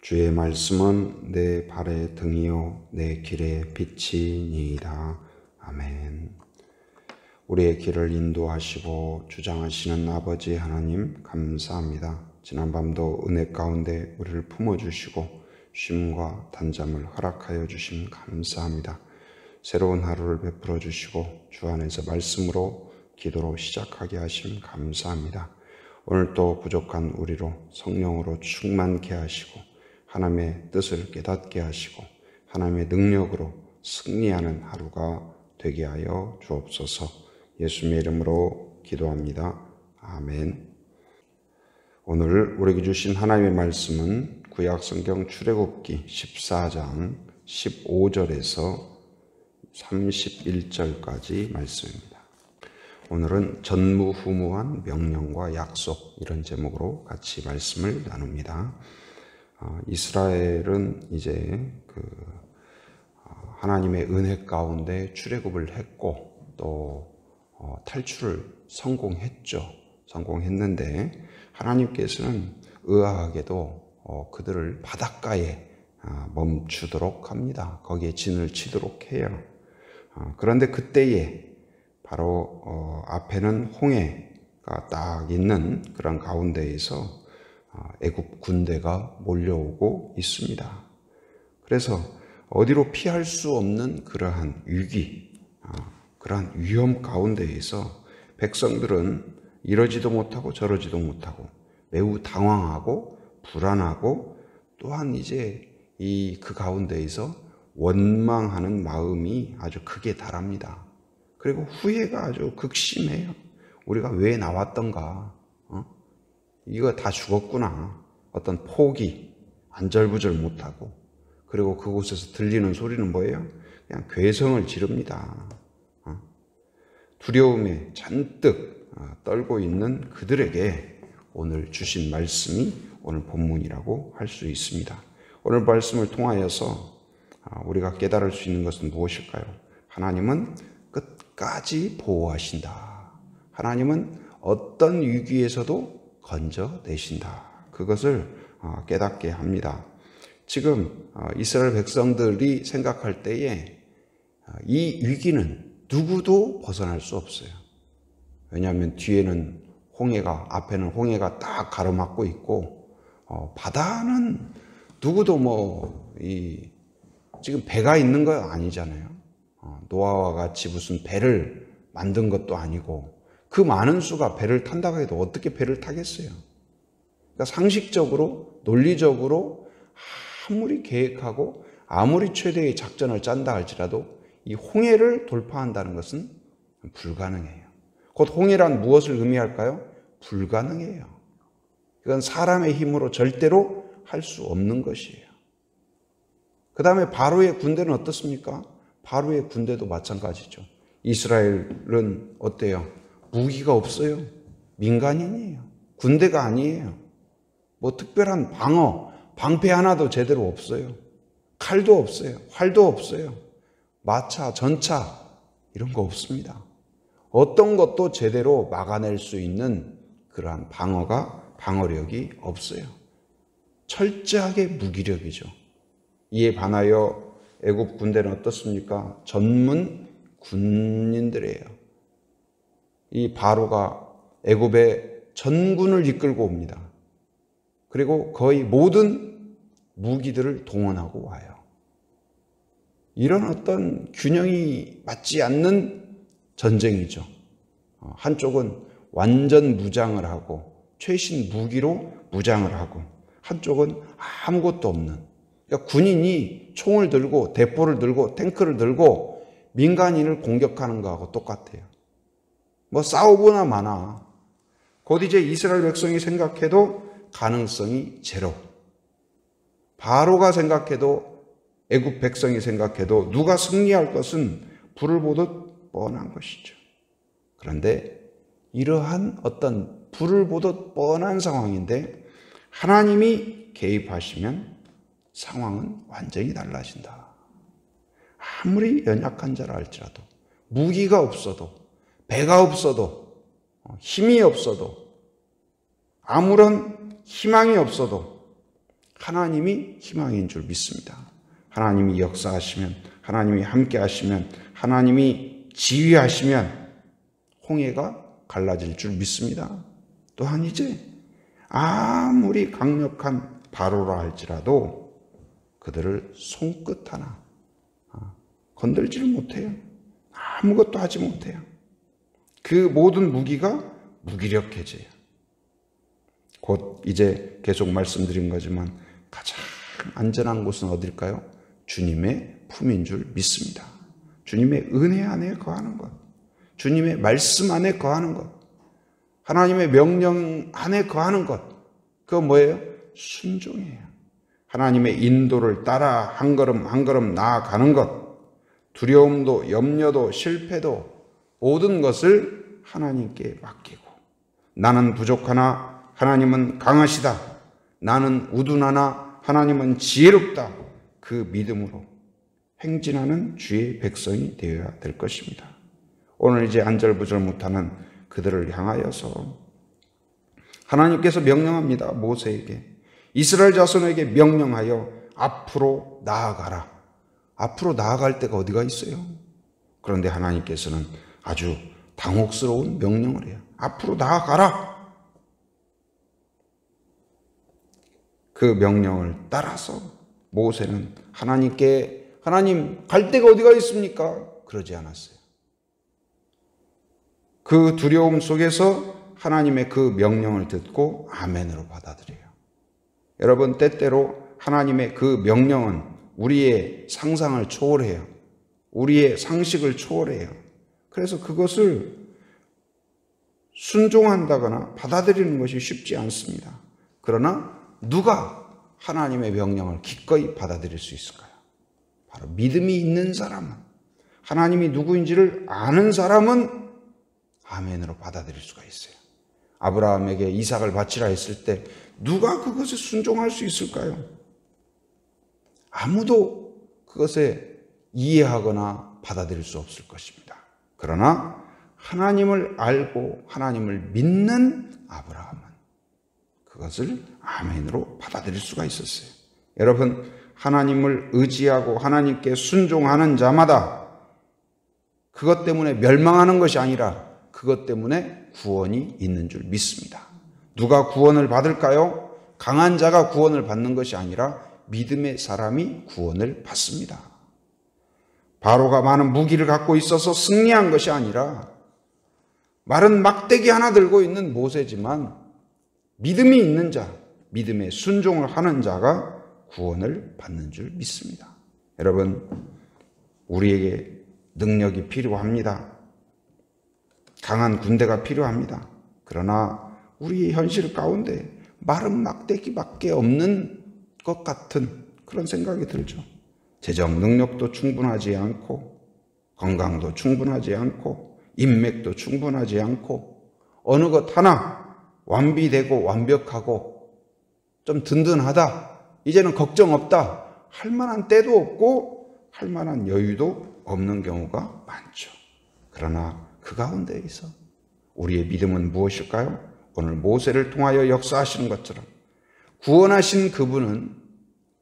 주의 말씀은 내 발의 등이요 내 길의 빛이니이다. 아멘. 우리의 길을 인도하시고 주장하시는 아버지 하나님 감사합니다. 지난밤도 은혜 가운데 우리를 품어주시고 쉼과 단잠을 허락하여 주심 감사합니다. 새로운 하루를 베풀어 주시고 주 안에서 말씀으로 기도로 시작하게 하심 감사합니다. 오늘도 부족한 우리로 성령으로 충만케 하시고 하나님의 뜻을 깨닫게 하시고 하나님의 능력으로 승리하는 하루가 되게 하여 주옵소서. 예수님의 이름으로 기도합니다. 아멘. 오늘 우리에게 주신 하나님의 말씀은 구약성경 출애굽기 14장 15절에서 31절까지 말씀입니다. 오늘은 전무후무한 명령과 약속, 이런 제목으로 같이 말씀을 나눕니다. 이스라엘은 이제 하나님의 은혜 가운데 출애굽을 했고 또 탈출을 성공했는데 하나님께서는 의아하게도 그들을 바닷가에 멈추도록 합니다. 거기에 진을 치도록 해요. 그런데 그때에 바로 앞에는 홍해가 딱 있는 그런 가운데에서 애굽 군대가 몰려오고 있습니다. 그래서 어디로 피할 수 없는 그러한 위기, 그러한 위험 가운데에서 백성들은 이러지도 못하고 저러지도 못하고 매우 당황하고 불안하고 또한 이제 그 가운데에서 원망하는 마음이 아주 크게 달합니다. 그리고 후회가 아주 극심해요. 우리가 왜 나왔던가? 이거 다 죽었구나. 어떤 포기, 안절부절 못하고. 그리고 그곳에서 들리는 소리는 뭐예요? 그냥 괴성을 지릅니다. 두려움에 잔뜩 떨고 있는 그들에게 오늘 주신 말씀이 오늘 본문이라고 할 수 있습니다. 오늘 말씀을 통하여서 우리가 깨달을 수 있는 것은 무엇일까요? 하나님은 끝까지 보호하신다. 하나님은 어떤 위기에서도 건져내신다. 그것을 깨닫게 합니다. 지금 이스라엘 백성들이 생각할 때에 이 위기는 누구도 벗어날 수 없어요. 왜냐하면 뒤에는 홍해가, 앞에는 홍해가 딱 가로막고 있고 바다는 누구도 지금 배가 있는 거 아니잖아요. 노아와 같이 무슨 배를 만든 것도 아니고 그 많은 수가 배를 탄다고 해도 어떻게 배를 타겠어요? 그러니까 상식적으로, 논리적으로 아무리 계획하고 아무리 최대의 작전을 짠다 할지라도 이 홍해를 돌파한다는 것은 불가능해요. 곧 홍해란 무엇을 의미할까요? 불가능해요. 이건 사람의 힘으로 절대로 할 수 없는 것이에요. 그 다음에 바로의 군대는 어떻습니까? 바로의 군대도 마찬가지죠. 이스라엘은 어때요? 무기가 없어요. 민간인이에요. 군대가 아니에요. 특별한 방패 하나도 제대로 없어요. 칼도 없어요. 활도 없어요. 마차, 전차 이런 거 없습니다. 어떤 것도 제대로 막아낼 수 있는 그러한 방어력이 없어요. 철저하게 무기력이죠. 이에 반하여 애굽 군대는 어떻습니까? 전문 군인들이에요. 이 바로가 애굽의 전군을 이끌고 옵니다. 그리고 거의 모든 무기들을 동원하고 와요. 이런 어떤 균형이 맞지 않는 전쟁이죠. 한쪽은 완전 무장을 하고 최신 무기로 무장을 하고 한쪽은 아무것도 없는, 그러니까 군인이 총을 들고 대포를 들고 탱크를 들고 민간인을 공격하는 거하고 똑같아요. 싸우거나 마나 곧 이제 이스라엘 백성이 생각해도 가능성이 제로. 바로가 생각해도 애굽 백성이 생각해도 누가 승리할 것은 불을 보듯 뻔한 것이죠. 그런데 이러한 어떤 불을 보듯 뻔한 상황인데 하나님이 개입하시면 상황은 완전히 달라진다. 아무리 연약한 자라 할지라도 무기가 없어도 배가 없어도 힘이 없어도 아무런 희망이 없어도 하나님이 희망인 줄 믿습니다. 하나님이 역사하시면, 하나님이 함께 하시면, 하나님이 지휘하시면 홍해가 갈라질 줄 믿습니다. 또한 이제 아무리 강력한 바로라 할지라도 그들을 손끝 하나 건들지를 못해요. 아무것도 하지 못해요. 그 모든 무기가 무기력해져요. 곧 이제 계속 말씀드린 거지만 가장 안전한 곳은 어딜까요? 주님의 품인 줄 믿습니다. 주님의 은혜 안에 거하는 것, 주님의 말씀 안에 거하는 것, 하나님의 명령 안에 거하는 것, 그거 뭐예요? 순종이에요. 하나님의 인도를 따라 한 걸음 한 걸음 나아가는 것, 두려움도 염려도 실패도 모든 것을 하나님께 맡기고, 나는 부족하나 하나님은 강하시다, 나는 우둔하나 하나님은 지혜롭다, 그 믿음으로 행진하는 주의 백성이 되어야 될 것입니다. 오늘 이제 안절부절 못하는 그들을 향하여서 하나님께서 명령합니다. 모세에게, 이스라엘 자손에게 명령하여 앞으로 나아가라. 앞으로 나아갈 데가 어디가 있어요? 그런데 하나님께서는 아주 당혹스러운 명령을 해요. 앞으로 나아가라. 그 명령을 따라서 모세는 하나님께, 하나님 갈 데가 어디가 있습니까? 그러지 않았어요. 그 두려움 속에서 하나님의 그 명령을 듣고 아멘으로 받아들여요. 여러분, 때때로 하나님의 그 명령은 우리의 상상을 초월해요. 우리의 상식을 초월해요. 그래서 그것을 순종한다거나 받아들이는 것이 쉽지 않습니다. 그러나 누가 하나님의 명령을 기꺼이 받아들일 수 있을까요? 바로 믿음이 있는 사람은, 하나님이 누구인지를 아는 사람은 아멘으로 받아들일 수가 있어요. 아브라함에게 이삭을 바치라 했을 때 누가 그것에 순종할 수 있을까요? 아무도 그것에 이해하거나 받아들일 수 없을 것입니다. 그러나 하나님을 알고 하나님을 믿는 아브라함은 그것을 아멘으로 받아들일 수가 있었어요. 여러분, 하나님을 의지하고 하나님께 순종하는 자마다 그것 때문에 멸망하는 것이 아니라 그것 때문에 구원이 있는 줄 믿습니다. 누가 구원을 받을까요? 강한 자가 구원을 받는 것이 아니라 믿음의 사람이 구원을 받습니다. 바로가 많은 무기를 갖고 있어서 승리한 것이 아니라 마른 막대기 하나 들고 있는 모세지만 믿음이 있는 자, 믿음에 순종을 하는 자가 구원을 받는 줄 믿습니다. 여러분, 우리에게 능력이 필요합니다. 강한 군대가 필요합니다. 그러나 우리의 현실 가운데 마른 막대기밖에 없는 것 같은 그런 생각이 들죠. 재정 능력도 충분하지 않고, 건강도 충분하지 않고, 인맥도 충분하지 않고, 어느 것 하나 완비되고 완벽하고 좀 든든하다, 이제는 걱정 없다 할 만한 때도 없고 할 만한 여유도 없는 경우가 많죠. 그러나 그 가운데에서 우리의 믿음은 무엇일까요? 오늘 모세를 통하여 역사하시는 것처럼 구원하신 그분은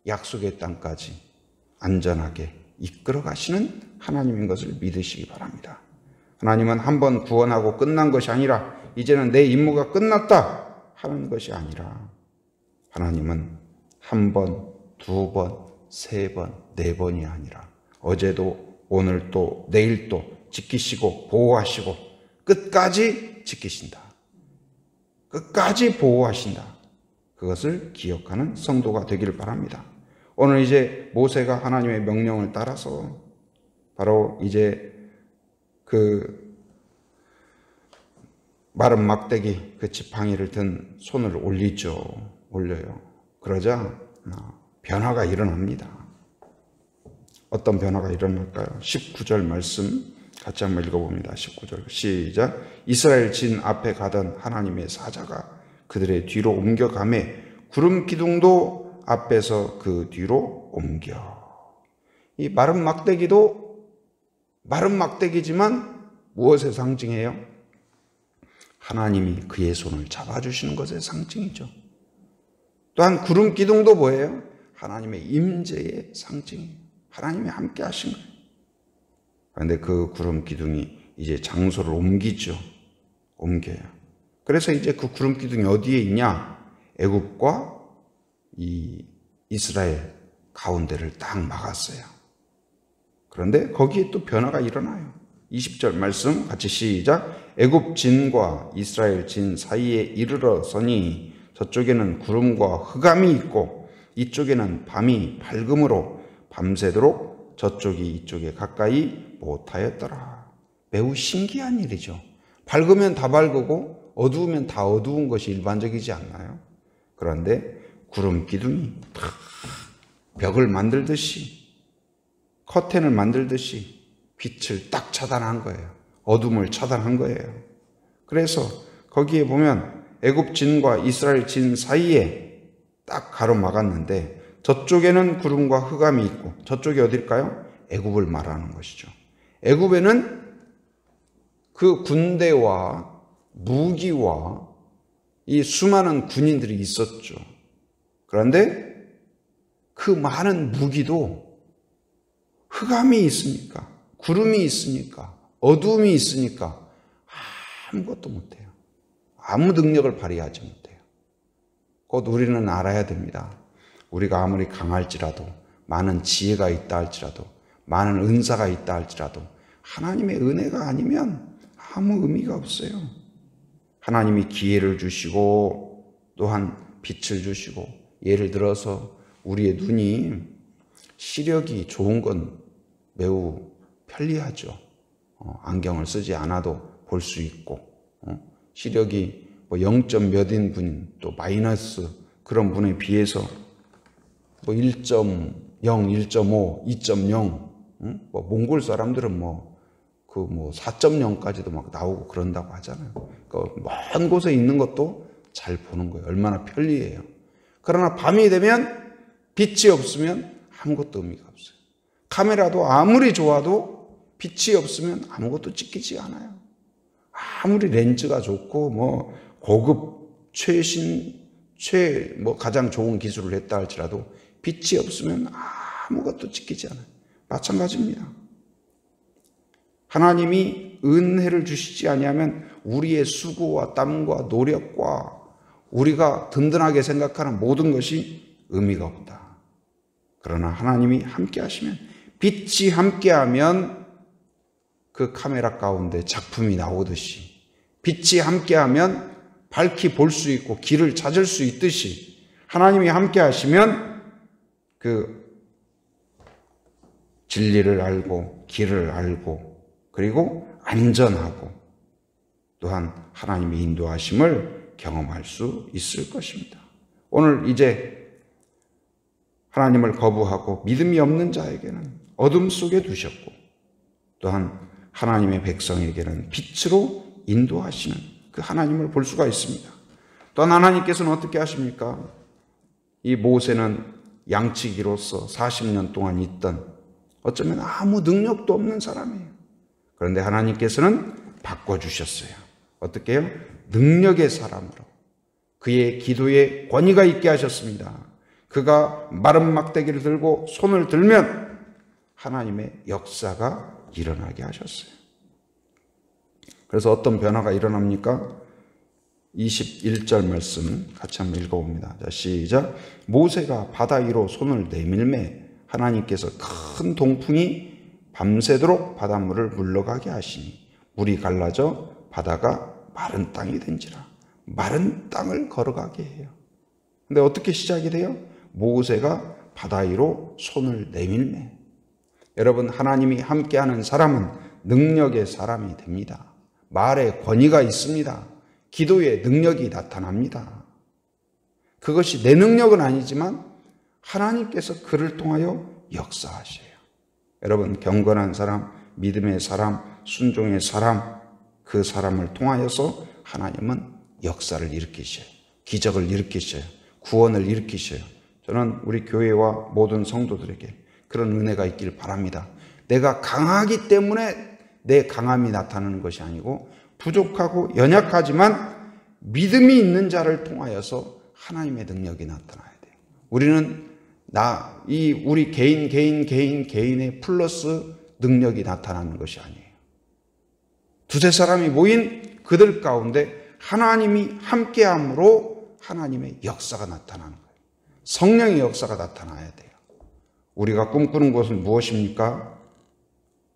약속의 땅까지 안전하게 이끌어 가시는 하나님인 것을 믿으시기 바랍니다. 하나님은 한번 구원하고 끝난 것이 아니라 이제는 내 임무가 끝났다 하는 것이 아니라 하나님은 한 번, 두 번, 세 번, 네 번이 아니라 어제도 오늘도 내일도 지키시고 보호하시고 끝까지 지키신다. 끝까지 보호하신다. 그것을 기억하는 성도가 되기를 바랍니다. 오늘 이제 모세가 하나님의 명령을 따라서 바로 이제 그 마른 막대기 그 지팡이를 든 손을 올려요. 그러자 변화가 일어납니다. 어떤 변화가 일어날까요? 19절 말씀 같이 한번 읽어봅니다. 19절 시작. 이스라엘 진 앞에 가던 하나님의 사자가 그들의 뒤로 옮겨가매 구름 기둥도 앞에서 그 뒤로 옮겨. 이 마른 막대기도 마른 막대기지만 무엇의 상징이에요? 하나님이 그의 손을 잡아주시는 것의 상징이죠. 또한 구름 기둥도 뭐예요? 하나님의 임재의 상징이에요. 하나님이 함께 하신 거예요. 그런데 그 구름 기둥이 이제 장소를 옮겨요. 그래서 이제 그 구름 기둥이 어디에 있냐? 애굽과 이 이스라엘 가운데를 딱 막았어요. 그런데 거기에 또 변화가 일어나요. 20절 말씀 같이 시작. 애굽 진과 이스라엘 진 사이에 이르러서니 저쪽에는 구름과 흑암이 있고 이쪽에는 밤이 밝음으로 밤새도록 저쪽이 이쪽에 가까이 못하였더라. 매우 신기한 일이죠. 밝으면 다 밝고 어두우면 다 어두운 것이 일반적이지 않나요? 그런데 구름 기둥이 탁 벽을 만들듯이 커튼을 만들듯이 빛을 딱 차단한 거예요. 어둠을 차단한 거예요. 그래서 거기에 보면 애굽 진과 이스라엘 진 사이에 딱 가로막았는데 저쪽에는 구름과 흑암이 있고 저쪽이 어딜까요? 애굽을 말하는 것이죠. 애굽에는 그 군대와 무기와 이 수많은 군인들이 있었죠. 그런데 그 많은 무기도 흑암이 있으니까, 구름이 있으니까, 어두움이 있으니까 아무것도 못해요. 아무 능력을 발휘하지 못해요. 곧 우리는 알아야 됩니다. 우리가 아무리 강할지라도, 많은 지혜가 있다 할지라도, 많은 은사가 있다 할지라도 하나님의 은혜가 아니면 아무 의미가 없어요. 하나님이 기회를 주시고 또한 빛을 주시고, 예를 들어서 우리의 눈이 시력이 좋은 건 매우 편리하죠. 안경을 쓰지 않아도 볼 수 있고, 시력이 뭐 0점 몇인 분, 또 마이너스 그런 분에 비해서 뭐 1.0, 1.5, 2.0, 뭐 몽골 사람들은 뭐 4.0까지도 막 나오고 그런다고 하잖아요. 그러니까 먼 곳에 있는 것도 잘 보는 거예요. 얼마나 편리해요. 그러나 밤이 되면 빛이 없으면 아무것도 의미가 없어요. 카메라도 아무리 좋아도 빛이 없으면 아무것도 찍히지 않아요. 아무리 렌즈가 좋고 뭐 고급 가장 좋은 기술을 했다 할지라도 빛이 없으면 아무것도 찍히지 않아요. 마찬가지입니다. 하나님이 은혜를 주시지 아니하면 우리의 수고와 땀과 노력과 우리가 든든하게 생각하는 모든 것이 의미가 없다. 그러나 하나님이 함께 하시면, 빛이 함께하면 그 카메라 가운데 작품이 나오듯이, 빛이 함께하면 밝히 볼 수 있고 길을 찾을 수 있듯이, 하나님이 함께 하시면 그 진리를 알고 길을 알고 그리고 안전하고 또한 하나님의 인도하심을 경험할 수 있을 것입니다. 오늘 이제 하나님을 거부하고 믿음이 없는 자에게는 어둠 속에 두셨고, 또한 하나님의 백성에게는 빛으로 인도하시는 그 하나님을 볼 수가 있습니다. 또한 하나님께서는 어떻게 하십니까? 이 모세는 양치기로서 40년 동안 있던, 어쩌면 아무 능력도 없는 사람이에요. 그런데 하나님께서는 바꿔주셨어요. 어떻게 해요? 능력의 사람으로 그의 기도에 권위가 있게 하셨습니다. 그가 마른 막대기를 들고 손을 들면 하나님의 역사가 일어나게 하셨어요. 그래서 어떤 변화가 일어납니까? 21절 말씀 같이 한번 읽어봅니다. 자, 시작. 모세가 바다 위로 손을 내밀매 하나님께서 큰 동풍이 밤새도록 바닷물을 물러가게 하시니 물이 갈라져 바다가 마른 땅이 된지라. 마른 땅을 걸어가게 해요. 근데 어떻게 시작이 돼요? 모세가 바다 위로 손을 내밀매. 여러분, 하나님이 함께하는 사람은 능력의 사람이 됩니다. 말에 권위가 있습니다. 기도에 능력이 나타납니다. 그것이 내 능력은 아니지만 하나님께서 그를 통하여 역사하셔요. 여러분, 경건한 사람, 믿음의 사람, 순종의 사람, 그 사람을 통하여서 하나님은 역사를 일으키셔요. 기적을 일으키셔요. 구원을 일으키셔요. 저는 우리 교회와 모든 성도들에게 그런 은혜가 있길 바랍니다. 내가 강하기 때문에 내 강함이 나타나는 것이 아니고, 부족하고 연약하지만 믿음이 있는 자를 통하여서 하나님의 능력이 나타나요. 우리는 우리 개인의 플러스 능력이 나타나는 것이 아니에요. 두세 사람이 모인 그들 가운데 하나님이 함께함으로 하나님의 역사가 나타나는 거예요. 성령의 역사가 나타나야 돼요. 우리가 꿈꾸는 것은 무엇입니까?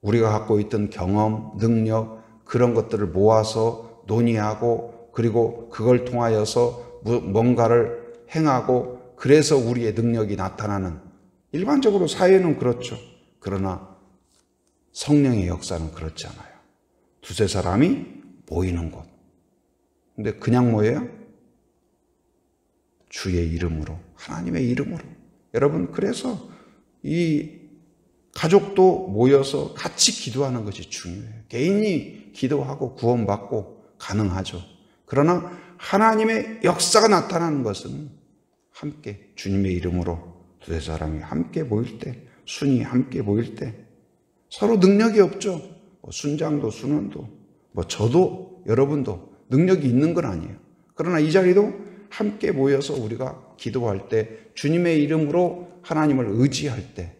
우리가 갖고 있던 경험, 능력, 그런 것들을 모아서 논의하고 그리고 그걸 통하여서 뭔가를 행하고 그래서 우리의 능력이 나타나는, 일반적으로 사회는 그렇죠. 그러나 성령의 역사는 그렇지 않아요. 두세 사람이 모이는 곳. 근데 그냥 모여요? 주의 이름으로, 하나님의 이름으로. 여러분, 그래서 이 가족도 모여서 같이 기도하는 것이 중요해요. 개인이 기도하고 구원받고 가능하죠. 그러나 하나님의 역사가 나타나는 것은 함께 주님의 이름으로 두세 사람이 함께 모일 때, 순이 함께 모일 때, 서로 능력이 없죠. 순장도 순원도 저도 여러분도 능력이 있는 건 아니에요. 그러나 이 자리도 함께 모여서 우리가 기도할 때, 주님의 이름으로 하나님을 의지할 때,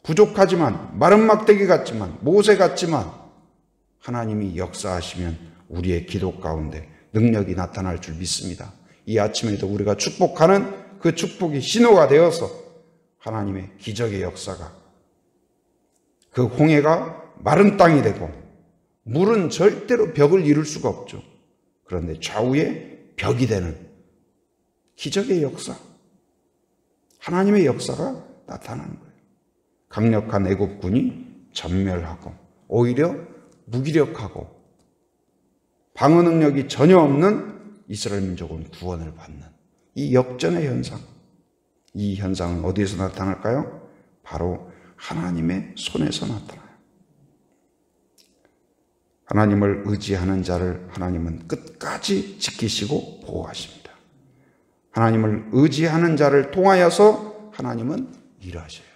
부족하지만 마른 막대기 같지만 모세 같지만 하나님이 역사하시면 우리의 기도 가운데 능력이 나타날 줄 믿습니다. 이 아침에도 우리가 축복하는 그 축복이 신호가 되어서 하나님의 기적의 역사가, 그 홍해가 마른 땅이 되고 물은 절대로 벽을 이룰 수가 없죠. 그런데 좌우에 벽이 되는 기적의 역사, 하나님의 역사가 나타나는 거예요. 강력한 애국군이 전멸하고 오히려 무기력하고 방어 능력이 전혀 없는 이스라엘 민족은 구원을 받는 이 역전의 현상, 이 현상은 어디에서 나타날까요? 바로 하나님의 손에서 나타나요. 하나님을 의지하는 자를 하나님은 끝까지 지키시고 보호하십니다. 하나님을 의지하는 자를 통하여서 하나님은 일하셔요.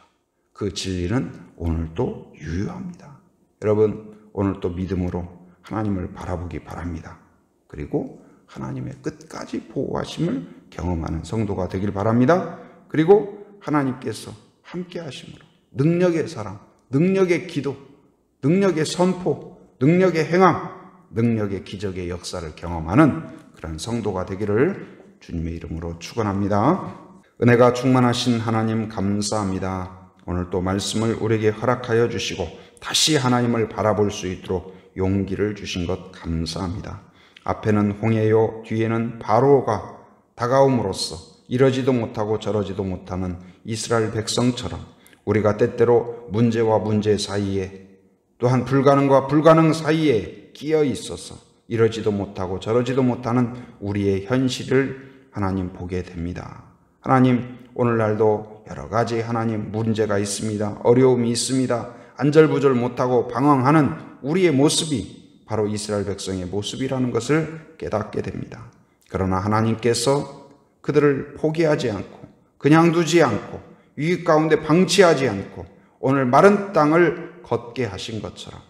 그 진리는 오늘도 유효합니다. 여러분, 오늘도 믿음으로 하나님을 바라보기 바랍니다. 그리고 하나님의 끝까지 보호하심을 경험하는 성도가 되길 바랍니다. 그리고 하나님께서 함께 하심으로 능력의 사랑, 능력의 기도, 능력의 선포, 능력의 행함, 능력의 기적의 역사를 경험하는 그런 성도가 되기를 주님의 이름으로 축원합니다. 은혜가 충만하신 하나님 감사합니다. 오늘 또 말씀을 우리에게 허락하여 주시고 다시 하나님을 바라볼 수 있도록 용기를 주신 것 감사합니다. 앞에는 홍해요, 뒤에는 바로가 다가옴으로써 이러지도 못하고 저러지도 못하는 이스라엘 백성처럼 우리가 때때로 문제와 문제 사이에, 또한 불가능과 불가능 사이에 끼어 있어서 이러지도 못하고 저러지도 못하는 우리의 현실을 하나님 보게 됩니다. 하나님, 오늘날도 여러 가지 하나님 문제가 있습니다. 어려움이 있습니다. 안절부절 못하고 방황하는 우리의 모습이 바로 이스라엘 백성의 모습이라는 것을 깨닫게 됩니다. 그러나 하나님께서 그들을 포기하지 않고 그냥 두지 않고 위기 가운데 방치하지 않고 오늘 마른 땅을 걷게 하신 것처럼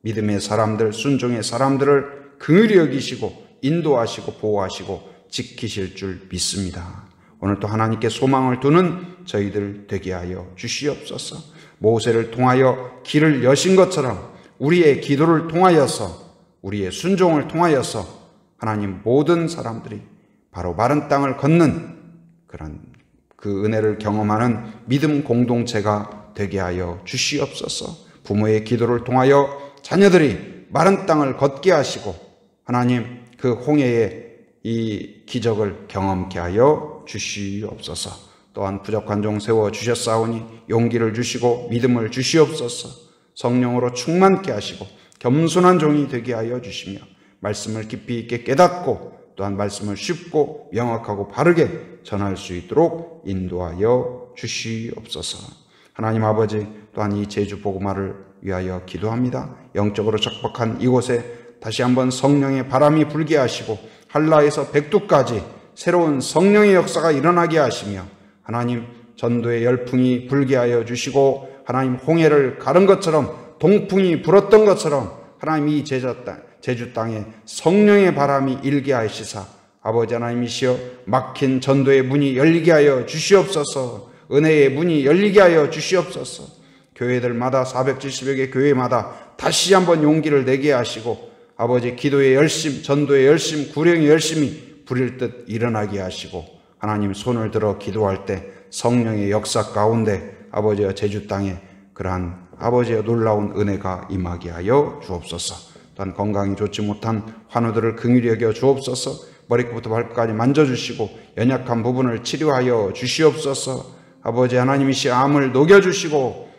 믿음의 사람들, 순종의 사람들을 긍휼히 여기시고 인도하시고 보호하시고 지키실 줄 믿습니다. 오늘 또 하나님께 소망을 두는 저희들 되게 하여 주시옵소서. 모세를 통하여 길을 여신 것처럼 우리의 기도를 통하여서, 우리의 순종을 통하여서 하나님 모든 사람들이 바로 마른 땅을 걷는 그런 그 은혜를 경험하는 믿음 공동체가 되게 하여 주시옵소서. 부모의 기도를 통하여 자녀들이 마른 땅을 걷게 하시고 하나님 그 홍해의 이 기적을 경험케 하여 주시옵소서. 또한 부족한 종 세워주셨사오니 용기를 주시고 믿음을 주시옵소서. 성령으로 충만케 하시고 겸손한 종이 되게 하여 주시며 말씀을 깊이 있게 깨닫고 또한 말씀을 쉽고 명확하고 바르게 전할 수 있도록 인도하여 주시옵소서. 하나님 아버지, 또한 이 제주 복음화를 위하여 기도합니다. 영적으로 척박한 이곳에 다시 한번 성령의 바람이 불게 하시고 한라에서 백두까지 새로운 성령의 역사가 일어나게 하시며 하나님 전도의 열풍이 불게 하여 주시고 하나님 홍해를 가른 것처럼 동풍이 불었던 것처럼 하나님 이 제주 땅에 성령의 바람이 일게 하시사 아버지 하나님이시여 막힌 전도의 문이 열리게 하여 주시옵소서. 은혜의 문이 열리게 하여 주시옵소서. 교회들마다 470여 개 교회마다 다시 한번 용기를 내게 하시고 아버지 기도의 열심, 전도의 열심, 구령의 열심이 불일 듯 일어나게 하시고 하나님 손을 들어 기도할 때 성령의 역사 가운데 아버지와 제주 땅에 그러한 아버지의 놀라운 은혜가 임하게 하여 주옵소서. 또한 건강이 좋지 못한 환우들을 긍휼히 여겨 주옵소서. 머리끝부터 발끝까지 만져주시고 연약한 부분을 치료하여 주시옵소서. 아버지 하나님이시여 암을 녹여주시고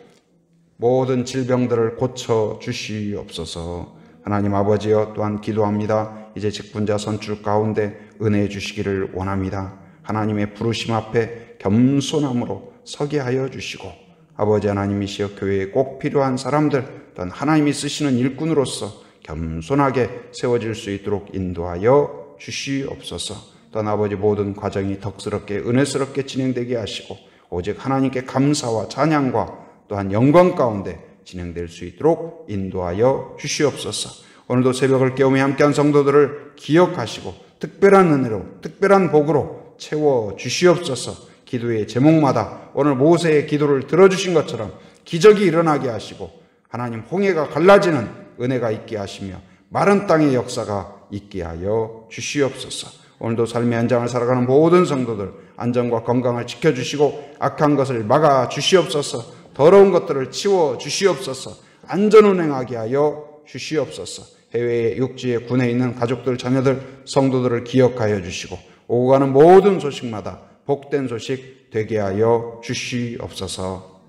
모든 질병들을 고쳐 주시옵소서. 하나님 아버지여 또한 기도합니다. 이제 직분자 선출 가운데 은혜 주시기를 원합니다. 하나님의 부르심 앞에 겸손함으로 서게 하여 주시고 아버지 하나님이시여 교회에 꼭 필요한 사람들 또한 하나님이 쓰시는 일꾼으로서 겸손하게 세워질 수 있도록 인도하여 주시옵소서. 또한 아버지 모든 과정이 덕스럽게 은혜스럽게 진행되게 하시고 오직 하나님께 감사와 찬양과 또한 영광 가운데 진행될 수 있도록 인도하여 주시옵소서. 오늘도 새벽을 깨우며 함께한 성도들을 기억하시고 특별한 은혜로 특별한 복으로 채워 주시옵소서. 기도의 제목마다 오늘 모세의 기도를 들어주신 것처럼 기적이 일어나게 하시고 하나님 홍해가 갈라지는 은혜가 있게 하시며 마른 땅의 역사가 있게 하여 주시옵소서. 오늘도 삶의 현장을 살아가는 모든 성도들 안전과 건강을 지켜주시고 악한 것을 막아 주시옵소서. 더러운 것들을 치워 주시옵소서. 안전운행하게 하여 주시옵소서. 해외에 육지에 군에 있는 가족들 자녀들 성도들을 기억하여 주시고 오고 가는 모든 소식마다 복된 소식 되게 하여 주시옵소서.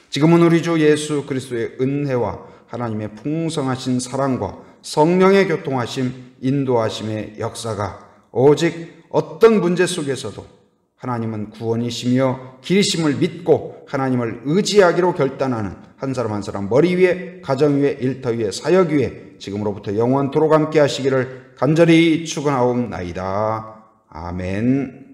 지금은 우리 주 예수 그리스도의 은혜와 하나님의 풍성하신 사랑과 성령의 교통하심, 인도하심의 역사가 오직 어떤 문제 속에서도 하나님은 구원이시며 길이심을 믿고 하나님을 의지하기로 결단하는 한 사람 한 사람 머리 위에, 가정 위에, 일터 위에, 사역 위에 지금으로부터 영원토록 함께 하시기를 간절히 축원하옵나이다. 아멘.